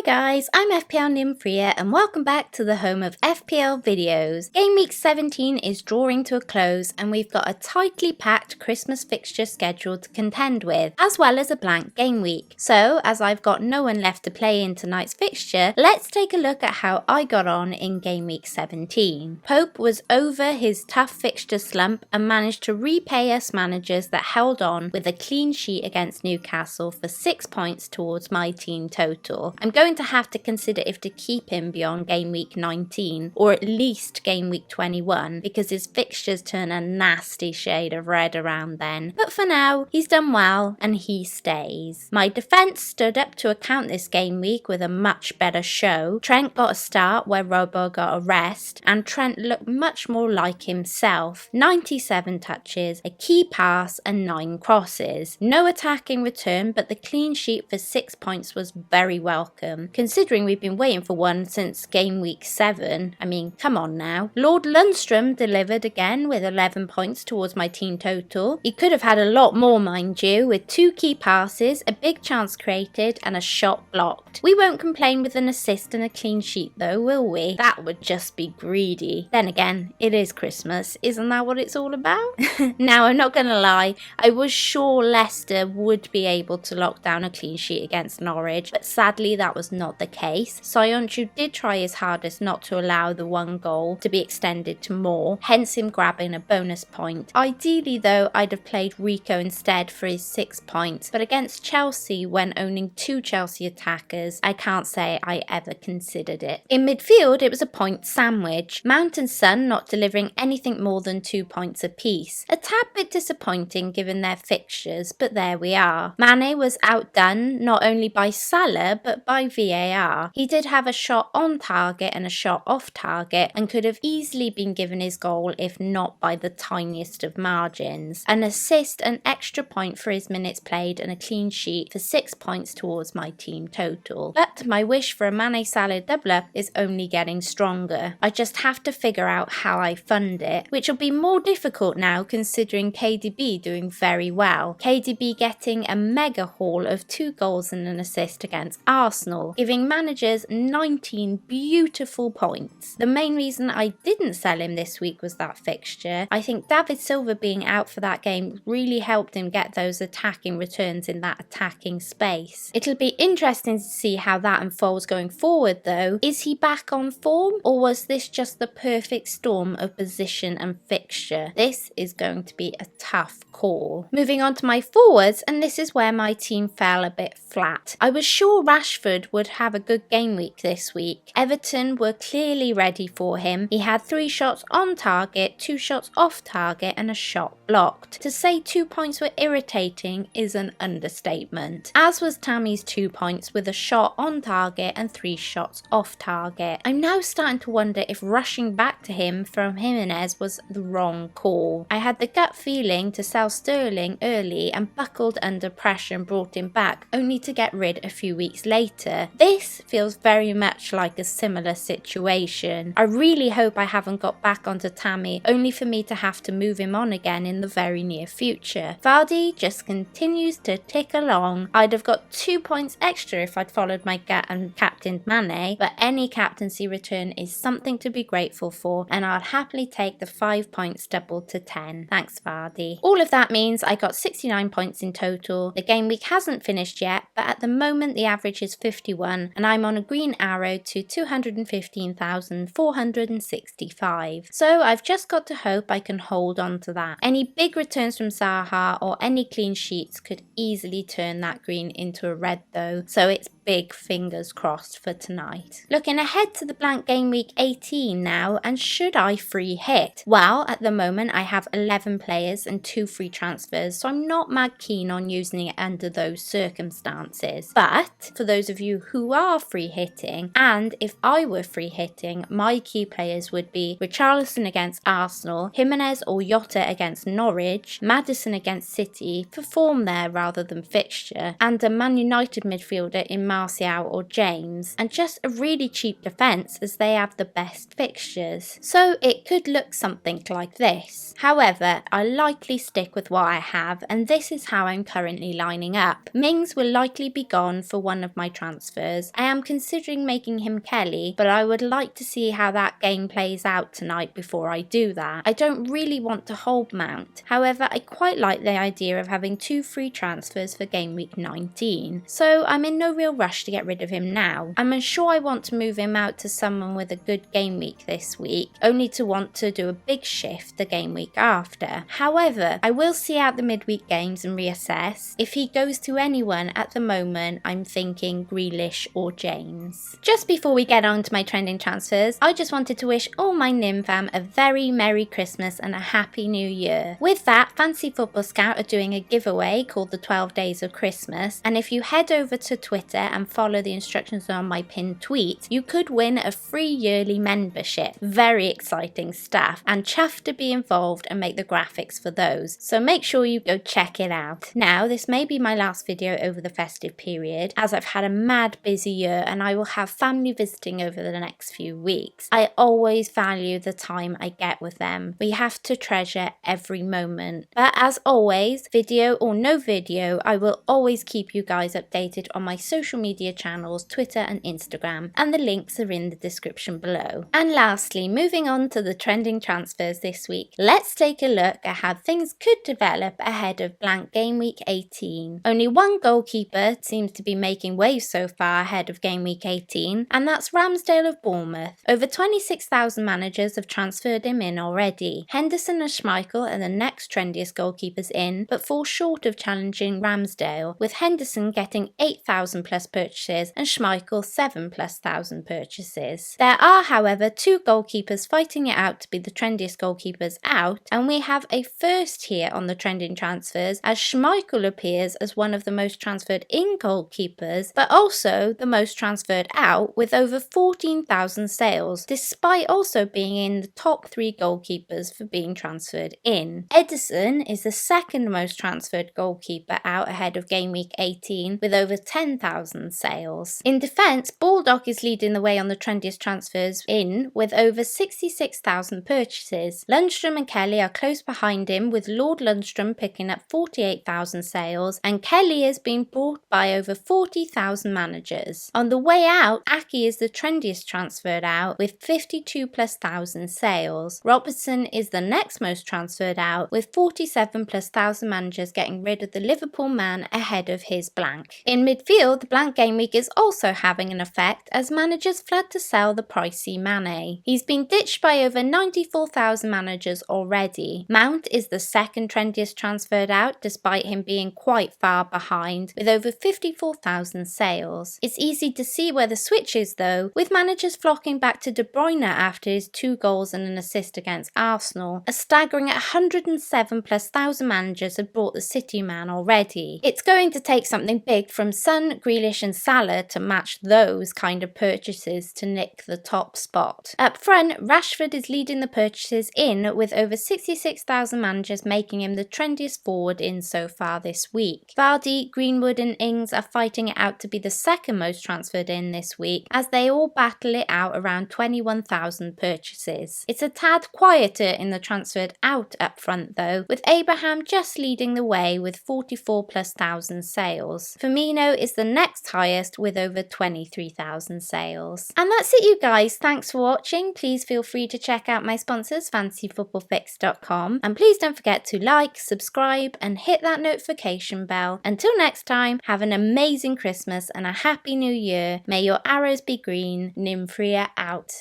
guys, I'm FPL Nymfria and welcome back to the home of FPL videos. Game week 17 is drawing to a close and we've got a tightly packed Christmas fixture schedule to contend with, as well as a blank game week. So, as I've got no one left to play in tonight's fixture, let's take a look at how I got on in game week 17. Pope was over his tough fixture slump and managed to repay us managers that held on with a clean sheet against Newcastle for 6 points towards my team total. I'm going to have to consider if to keep him beyond game week 19 or at least game week 21 because his fixtures turn a nasty shade of red around then. But for now, he's done well and he stays. My defence stood up to account this game week with a much better show. Trent got a start where Robo got a rest and Trent looked much more like himself. 97 touches, a key pass and 9 crosses. No attacking return, but the clean sheet for 6 points was very welcome, considering we've been waiting for one since game week 7. I mean, come on now. Lord Lundstrom delivered again with 11 points towards my team total. He could have had a lot more, mind you, with 2 key passes, a big chance created and a shot blocked. We won't complain with an assist and a clean sheet though, will we? That would just be greedy. Then again, it is Christmas. Isn't that what it's all about? Now, I'm not going to lie, I was sure Leicester would be able to lock down a clean sheet against Norwich, but sadly that was not the case. Soyuncu did try his hardest not to allow the one goal to be extended to more, hence him grabbing a bonus point. Ideally though, I'd have played Rico instead for his 6 points, but against Chelsea, when owning 2 Chelsea attackers, I can't say I ever considered it. In midfield, it was a point sandwich. Mount and Son not delivering anything more than 2 points apiece. A tad bit disappointing given their fixtures, but there we are. Mane was outdone not only by Salah, but by VAR. He did have a shot on target and a shot off target and could have easily been given his goal if not by the tiniest of margins. An assist, an extra point for his minutes played and a clean sheet for 6 points towards my team total. But my wish for a Mane Salah double up is only getting stronger. I just have to figure out how I fund it, which will be more difficult now considering KDB doing very well. KDB getting a mega haul of 2 goals and an assist against Arsenal, giving managers 19 beautiful points. The main reason I didn't sell him this week was that fixture. I think David Silva being out for that game really helped him get those attacking returns in that attacking space. It'll be interesting to see how that unfolds going forward though. Is he back on form or was this just the perfect storm of position and fixture? This is going to be a tough call. Moving on to my forwards, and this is where my team fell a bit flat. I was sure Rashford would have a good game week this week. Everton were clearly ready for him. He had 3 shots on target, 2 shots off target and a shot blocked. To say 2 points were irritating is an understatement, as was Tammy's 2 points with a shot on target and 3 shots off target. I'm now starting to wonder if rushing back to him from Jimenez was the wrong call. I had the gut feeling to sell Sterling early and buckled under pressure and brought him back, only to get rid a few weeks later. This feels very much like a similar situation. I really hope I haven't got back onto Tammy only for me to have to move him on again in the very near future. Vardy just continues to tick along. I'd have got 2 points extra if I'd followed my gut and captained Mane, but any captaincy return is something to be grateful for and I'll happily take the 5 points doubled to 10. Thanks Vardy. All of that means I got 69 points in total. The game week hasn't finished yet, but at the moment the average is 51 and I'm on a green arrow to 215,465. So I've just got to hope I can hold on to that. Any big returns from Zaha or any clean sheets could easily turn that green into a red though, so it's big fingers crossed for tonight. Looking ahead to the blank game week 18 now, and should I free hit? Well, at the moment I have 11 players and 2 free transfers, so I'm not mad keen on using it under those circumstances. But for those of you who are free hitting, and if I were free hitting, my key players would be Richarlison against Arsenal, Jimenez or Jota against Norwich, Maddison against City for form there rather than fixture, and a Man United midfielder in Martial or James, and just a really cheap defence as they have the best fixtures. So it could look something like this. However, I'll likely stick with what I have, and this is how I'm currently lining up. Mings will likely be gone for one of my transfers. I am considering making him Kelly, but I would like to see how that game plays out tonight before I do that. I don't really want to hold Mount. However, I quite like the idea of having 2 free transfers for game week 19, so I'm in no real rush to get rid of him now. I'm unsure I want to move him out to someone with a good game week this week, only to want to do a big shift the game week after. However, I will see out the midweek games and reassess. If he goes to anyone at the moment, I'm thinking Grealish or James. Just before we get on to my trending transfers, I just wanted to wish all my Nym fam a very Merry Christmas and a Happy New Year. With that, Fancy Football Scout are doing a giveaway called the 12 Days of Christmas, and if you head over to Twitter and follow the instructions on my pinned tweet, you could win a free yearly membership. Very exciting stuff, and chuffed to be involved and make the graphics for those, so make sure you go check it out. Now, this may be my last video over the festive period, as I've had a mad busy year and I will have family visiting over the next few weeks. I always value the time I get with them. We have to treasure every moment. But as always, video or no video, I will always keep you guys updated on my social media channels, Twitter and Instagram, and the links are in the description below. And lastly, moving on to the trending transfers this week, let's take a look at how things could develop ahead of blank game week 18. Only one goalkeeper seems to be making waves so far ahead of game week 18, and that's Ramsdale of Bournemouth. Over 26,000 managers have transferred him in already. Henderson and Schmeichel are the next trendiest goalkeepers in, but fall short of challenging Ramsdale, with Henderson getting 8,000 plus purchases and Schmeichel 7,000+ purchases. There are, however, 2 goalkeepers fighting it out to be the trendiest goalkeepers out, and we have a first here on the trending transfers, as Schmeichel appears as one of the most transferred in goalkeepers, but also the most transferred out with over 14,000 sales, despite also being in the top 3 goalkeepers for being transferred in. Edison is the second most transferred goalkeeper out ahead of game week 18 with over 10,000 sales. In defence, Baldock is leading the way on the trendiest transfers in with over 66,000 purchases. Lundstram and Kelly are close behind him, with Lord Lundstram picking up 48,000 sales and Kelly has been bought by over 40,000 managers. On the way out, Aki is the trendiest transferred out with 52,000+ sales. Robertson is the next most transferred out with 47,000+ managers getting rid of the Liverpool man ahead of his blank. In midfield, the blank game week is also having an effect as managers flood to sell the pricey Mane. He's been ditched by over 94,000 managers already. Mount is the second trendiest transferred out despite him being quite far behind with over 54,000 sales. It's easy to see where the switch is though, with managers flocking back to De Bruyne after his 2 goals and an assist against Arsenal. A staggering 107,000+ managers have bought the City man already. It's going to take something big from Son, Grealish and Salah to match those kind of purchases to nick the top spot. Up front, Rashford is leading the purchases in with over 66,000 managers, making him the trendiest forward in so far this week. Vardy, Greenwood and Ings are fighting it out to be the second most transferred in this week as they all battle it out around 21,000 purchases. It's a tad quieter in the transferred out up front though, with Abraham just leading the way with 44,000+ sales. Firmino is the next highest with over 23,000 sales. And that's it you guys, thanks for watching. Please feel free to check out my sponsors fancyfootballfix.com, and please don't forget to like, subscribe and hit that notification bell. Until next time, have an amazing Christmas and a happy new year. May your arrows be green. Nymfria out.